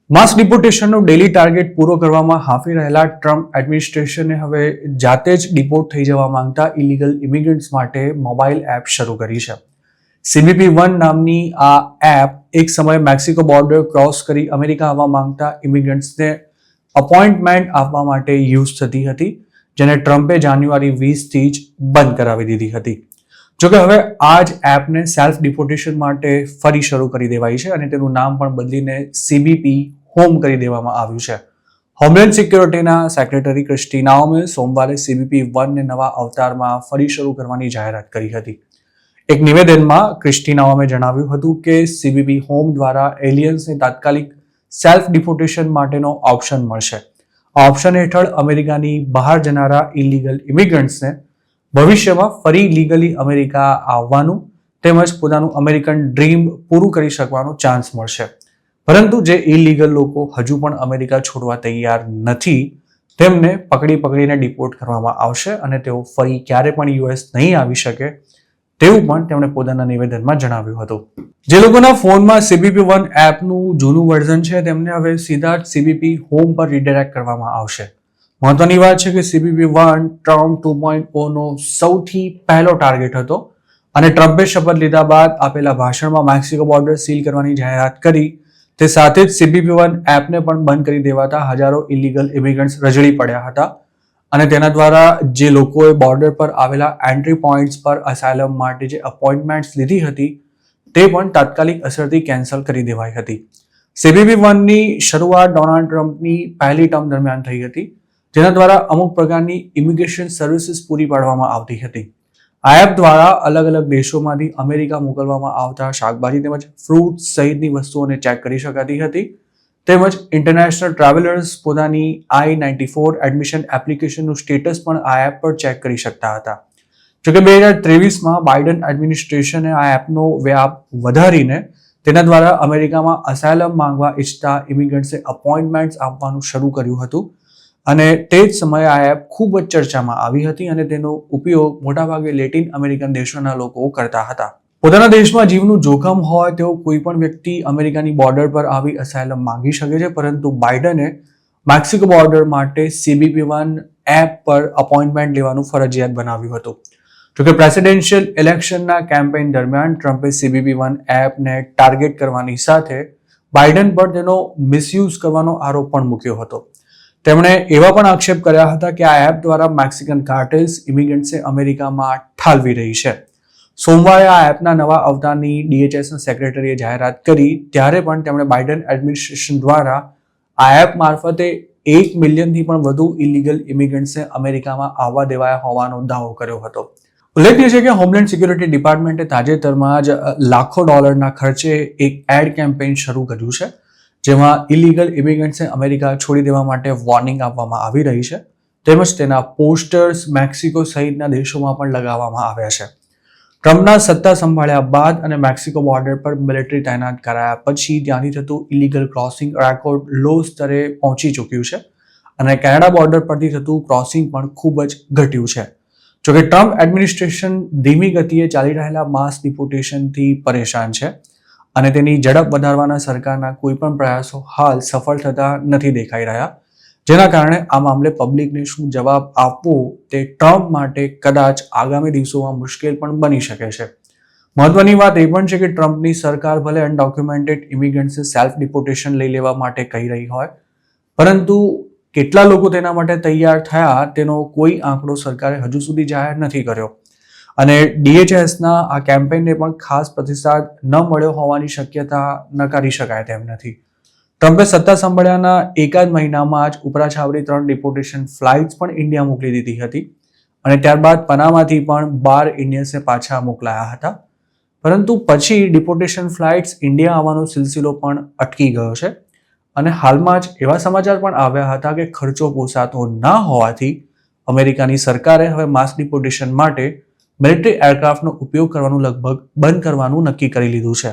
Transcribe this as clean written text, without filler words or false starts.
માસ ડિપોર્ટેશનનો daily target પૂરો કરવામાં હાંફી રહેલા ટ્રમ્પ એડમિનિસ્ટ્રેશને હવે જાતે જ ડિપોર્ટ થઈ જવા માંગતા ઇલીગલ ઇમિગ્રન્ટ્સ માટે મોબાઈલ એપ શરૂ કરી છે. CBP-1 નામની આ એપ એક સમયે મેક્સિકો બોર્ડર ક્રોસ કરી અમેરિકા આવવા માંગતા ઇમિગ્રન્ટ્સને અપોઇન્ટમેન્ટ આપવા માટે યુઝ થતી હતી, જેને ટ્રમ્પે જાન્યુઆરી 20થી જ બંધ કરાવી દીધી હતી. જોકે હવે આ જ એપને સેલ્ફ ડિપોર્ટેશન માટે ફરી શરૂ કરી દેવાઈ છે અને તેનું નામ પણ બદલીને CBP હોમ કરી દેવામાં આવ્યું છે. હોમલેન્ડ સિક્યોરિટીના સેક્રેટરી ક્રિસ્ટી નાઓમે સોમવારે CBP-1 ને નવા અવતારમાં ફરી શરૂ કરવાની જાહેરાત કરી હતી. એક નિવેદનમાં ક્રિસ્ટી નાઓમે જણાવ્યું હતું કે CBP હોમ દ્વારા એલિયન્સને તાત્કાલિક સેલ્ફ ડિપોર્ટેશન માટેનો ઓપ્શન મળશે. આ ઓપ્શન હેઠળ અમેરિકાની બહાર જનારા ઇલીગલ ઇમિગ્રન્ટ્સને ભવિષ્યમાં ફરી લીગલી અમેરિકા આવવાનું તેમજ પોતાનું અમેરિકન ડ્રીમ પૂરું કરી શકવાનો ચાન્સ મળશે. પરંતુ જે ઇલીગલ લોકો હજુ પણ અમેરિકા છોડવા તૈયાર નથી તેમને પકડીને ડિપોર્ટ કરવામાં આવશે અને તેઓ ફરી ક્યારે પણ US નહીં આવી શકે તેવું પણ તેમણે પોતાના નિવેદનમાં જણાવ્યું હતું. જે લોકોના ફોનમાં CBP-1 એપનું જૂનું વર્ઝન છે તેમને હવે સીધા જ CBP હોમ પર રીડાયરેક્ટ કરવામાં આવશે. મહત્વની વાત છે કે CBP-1 ટ્રમ્પ 2.0નો સૌથી પહેલો ટાર્ગેટ હતો અને ટ્રમ્પે શપથ લીધા બાદ આપેલા ભાષણમાં મેક્સિકો બોર્ડર સીલ કરવાની જાહેરાત કરી તે સાથે જ CBP-1 એપને પણ બંધ કરી દેવાતા હજારો ઇલીગલ ઇમિગ્રન્ટ્સ રજળી પડ્યા હતા અને તેના દ્વારા જે લોકોએ બોર્ડર પર આવેલા એન્ટ્રી પોઈન્ટ્સ પર અસાયલમ માટે જે અપોઇન્ટમેન્ટ્સ લીધી હતી તે પણ તાત્કાલિક અસરથી કેન્સલ કરી દેવાઈ હતી. CBP-1ની શરૂઆત ડોનાલ્ડ ટ્રમ્પની પહેલી ટર્મ દરમિયાન થઈ હતી, જેના દ્વારા અમુક પ્રકારની ઇમિગ્રેશન સર્વિસીસ પૂરી પાડવામાં આવતી હતી. આ એપ દ્વારા અલગ અલગ દેશોમાંથી અમેરિકા મોકલવામાં આવતા શાકભાજી તેમજ ફ્રૂટ સહિતની વસ્તુઓને ચેક કરી શકાતી હતી. તેમજ ઇન્ટરનેશનલ ટ્રાવેલર્સ પોતાની I-94 એડમિશન એપ્લિકેશનનું સ્ટેટસ પણ આ એપ પર ચેક કરી શકતા હતા. જોકે 2023માં બાઇડન એડમિનિસ્ટ્રેશને આ એપનો વ્યાપ વધારીને તેના દ્વારા અમેરિકામાં અસાયલમ માંગવા ઈચ્છતા ઇમિગ્રન્ટ્સને અપોઇન્ટમેન્ટ્સ આપવાનું શરૂ કર્યું હતું અને તે જ સમયે આ એપ ખૂબ જ ચર્ચામાં આવી હતી અને તેનો ઉપયોગ મોટાભાગે લેટિન અમેરિકન દેશોના લોકો કરતા હતા. પોતાના દેશમાં જીવનું જોખમ હોય તેવો કોઈ પણ વ્યક્તિ અમેરિકાની બોર્ડર પર આવી અસાયલમ માંગી શકે છે, પરંતુ બાઇડને મેક્સિકો બોર્ડર માટે CBP-1 એપ પર અપોઇન્ટમેન્ટ લેવાનું ફરજિયાત બનાવ્યું હતું. જોકે પ્રેસિડેન્શિયલ ઇલેક્શનના કેમ્પેઇન દરમિયાન ટ્રમ્પે CBP-1 એપને ટાર્ગેટ કરવાની સાથે બાઇડન પર તેનો મિસયુઝ કરવાનો આરોપ પણ મૂક્યો હતો. તેમણે એવા પણ આક્ષેપ કર્યા હતા કે આ એપ દ્વારા મેક્સિકન કાર્ટેલ્સ ઇમિગ્રન્ટ્સને અમેરિકામાં ઠાલવી રહી છે. સોમવારે આ એપના નવા અવતારની DHSના સેક્રેટરીએ જાહેરાત કરી ત્યારે પણ તેમણે બાઇડન એડમિનિસ્ટ્રેશન દ્વારા આ એપ મારફતે 1 મિલિયનથી પણ વધુ ઇલીગલ ઇમિગ્રન્ટ્સને અમેરિકામાં આવવા દેવાયા હોવાનો દાવો કર્યો હતો. ઉલ્લેખનીય છે કે હોમલેન્ડ સિક્યોરિટી ડિપાર્ટમેન્ટે તાજેતરમાં જ લાખો ડોલરના ખર્ચે એક એડ કેમ્પેઇન શરૂ કર્યું છે, જેમાં ઇલીગલ ઇમિગ્રન્ટ્સને અમેરિકા છોડી દેવા માટે વોર્નિંગ આપવામાં આવી રહી છે. તેમજ તેના પોસ્ટર્સ મેક્સિકો સહિતના દેશોમાં પણ લગાવવામાં આવ્યા છે. ટ્રમ્પના સત્તા સંભાળ્યા બાદ અને મેક્સિકો બોર્ડર પર મિલિટરી તૈનાત કરાયા પછી ત્યાંથી થતું ઇલીગલ ક્રોસિંગ રેકોર્ડ લો સ્તરે પહોંચી ચૂક્યું છે અને કેનેડા બોર્ડર પરથી થતું ક્રોસિંગ પણ ખૂબ જ ઘટ્યું છે. જોકે ટ્રમ્પ એડમિનિસ્ટ્રેશન ધીમી ગતિએ ચાલી રહેલા માસ ડિપોર્ટેશનથી પરેશાન છે અને તેની ઝડપ વધારવાના સરકારના કોઈ પણ પ્રયાસો હાલ સફળ થતા નથી દેખાઈ રહ્યા, જેના કારણે આ મામલે પબ્લિકને શું જવાબ આપવો તે ટ્રમ્પ માટે કદાચ આગામી દિવસોમાં મુશ્કેલ પણ બની શકે છે. મહત્વની વાત એ પણ છે કે ટ્રમ્પની સરકાર ભલે અનડોક્યુમેન્ટેડ ઇમિગ્રન્ટ્સને સેલ્ફ ડિપોર્ટેશન લઈ લેવા માટે કહી રહી હોય, પરંતુ કેટલા લોકો તેના માટે તૈયાર થયા તેનો કોઈ આંકડો સરકારે હજુ સુધી જાહેર નથી કર્યો અને DHSના આ કેમ્પેઇનને પણ ખાસ પ્રતિસાદ ન મળ્યો હોવાની શક્યતા નકારી શકાય તેમ નથી. ટ્રમ્પે સત્તા સંભાળ્યાના એકાદ મહિનામાં જ ઉપરાછાવરી 3 ડિપોર્ટેશન ફ્લાઇટ્સ પણ ઇન્ડિયા મોકલી દીધી હતી અને ત્યારબાદ પનામાથી પણ 12 ઇન્ડિયન્સને પાછા મોકલાયા હતા. પરંતુ પછી ડિપોર્ટેશન ફ્લાઇટ્સ ઇન્ડિયા આવવાનો સિલસિલો પણ અટકી ગયો છે અને હાલમાં જ એવા સમાચાર પણ આવ્યા હતા કે ખર્ચો પોસાતો ના હોવાથી અમેરિકાની સરકારે હવે માસ ડિપોર્ટેશન માટે મિલિટરી એરક્રાફ્ટનો ઉપયોગ કરવાનું લગભગ બંધ કરવાનું નક્કી કરી લીધું છે.